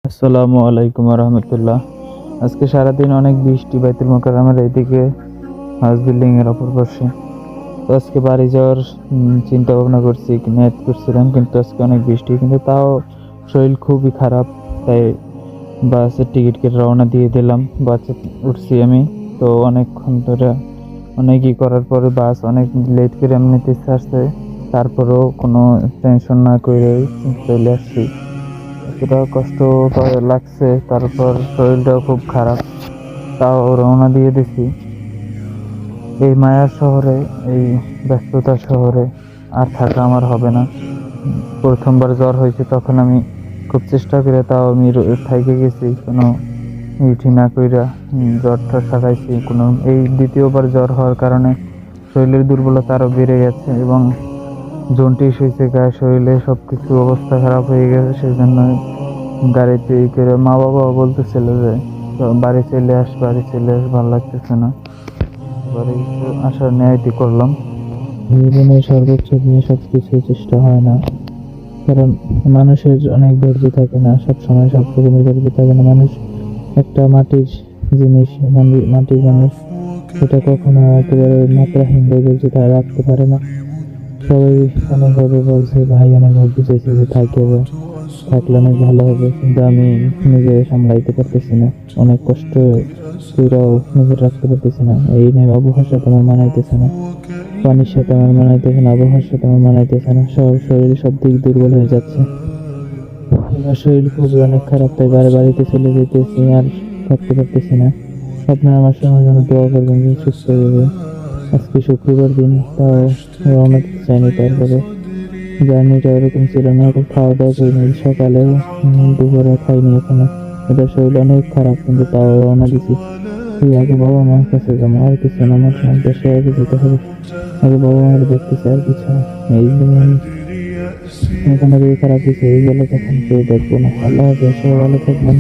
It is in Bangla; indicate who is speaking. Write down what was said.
Speaker 1: আসসালামু আলাইকুম রহমতুল্লাহ। আজকে সারাদিন অনেক বৃষ্টি, বাইতুল মোকাররমের এইদিকে হাউস বিল্ডিং এর অপর পাশে। তো আজকে বাড়ি যাওয়ার চিন্তা ভাবনা করছি, নিয়ত করছিলাম, কিন্তু আজকে অনেক বৃষ্টি, কিন্তু তাও শরীর খুবই খারাপ। তাই বাসের টিকিট কেটে রওনা দিয়ে দিলাম। বাসে উঠছি আমি। তো অনেকক্ষণ ধরে অনেকই করার পরে বাস অনেক লেট করে এমনিতে ছাড়ছে। তারপরেও কোনো টেনশন না করে চলে আসছি। এতটা কষ্ট লাগছে, তারপর শরীরটাও খুব খারাপ, তাও রওনা দিয়ে দিছি। এই মায়ার শহরে, এই ব্যস্ততার শহরে আর থাকা আমার হবে না। প্রথমবার জ্বর হয়েছে তখন আমি খুব চেষ্টা করে, তাও আমি থাইকে গেছি, কোনো ইটি না কইরা জ্বরটা সারাইছি। কোনো এই দ্বিতীয়বার জ্বর হওয়ার কারণে শরীরের দুর্বলতা আরো বেড়ে গেছে এবং জন্ডিস হয়েছে গায়ে, শরীরে সবকিছু অবস্থা খারাপ হয়ে গেছে। সেই জন্য গাড়িতে করে মা বাবাও বলতেছিল যে তো বাড়ি চলে আস, বাড়ি চলে আস, ভালো লাগতেছে না। বাড়ি আসার ন্যায়টি করলাম। জীবনে সর্বোচ্চ দিয়ে সবকিছু চেষ্টা হয় না, কারণ মানুষের অনেক ধৈর্য থাকে না, সব সময় সব রকমের ধৈর্য থাকে না। মানুষ একটা মাটির জিনিস, মাটির মানুষ, সেটা কখনো একেবারে মাত্রাহীন ধৈর্য রাখতে পারে না। সবাই অনেকভাবে বলছে, ভাই অনেকভাবে বুঝেছে যে থাকলে অনেক ভালো হবে, কিন্তু আমি নিজে সামলাইতে পারতেছি না। অনেক কষ্ট কইরাও নিজে রাখতে পারতেছি না। এই নিয়ে আবহাওয়ার সাথে আমার মানাইতেছে না, পানির সাথে আমার মানাইতেছে না, আবহাওয়ার সাথে আমার মানাইতেছে না। শরীর সব দিক দুর্বল হয়ে যাচ্ছে। আমার শরীর খুবই অনেক খারাপ, তাই বাড়িতে চলে যেতেছি, আর থাকতে পারতেছি না। আপনারা আমার সঙ্গে যেন দোয়া করবেন যে সুস্থ হয়ে যাবে। আজকে শুক্রবার দিন, তাও রওনা দিতে চাইনি। তারপরে জার্নিটা ওরকম ছিল না, খাওয়া দাওয়া করিনি সকালে, দুপুরে খাইনি এখনো। এটা শরীর অনেক খারাপ, কিন্তু তাও রওনা দিছি। আগে বাবা মার কাছে যাবো, আর কিছু না। আমার দেশে আগে যেতে হবে, আগে বাবা মার দেখতেছি, আর কিছু না। এই এখন আগে খারাপ কিছু হয়ে গেলে তখন কেউ দেখবো না। আল্লাহ হাফেজ, সবাই ভালো থাকবেন।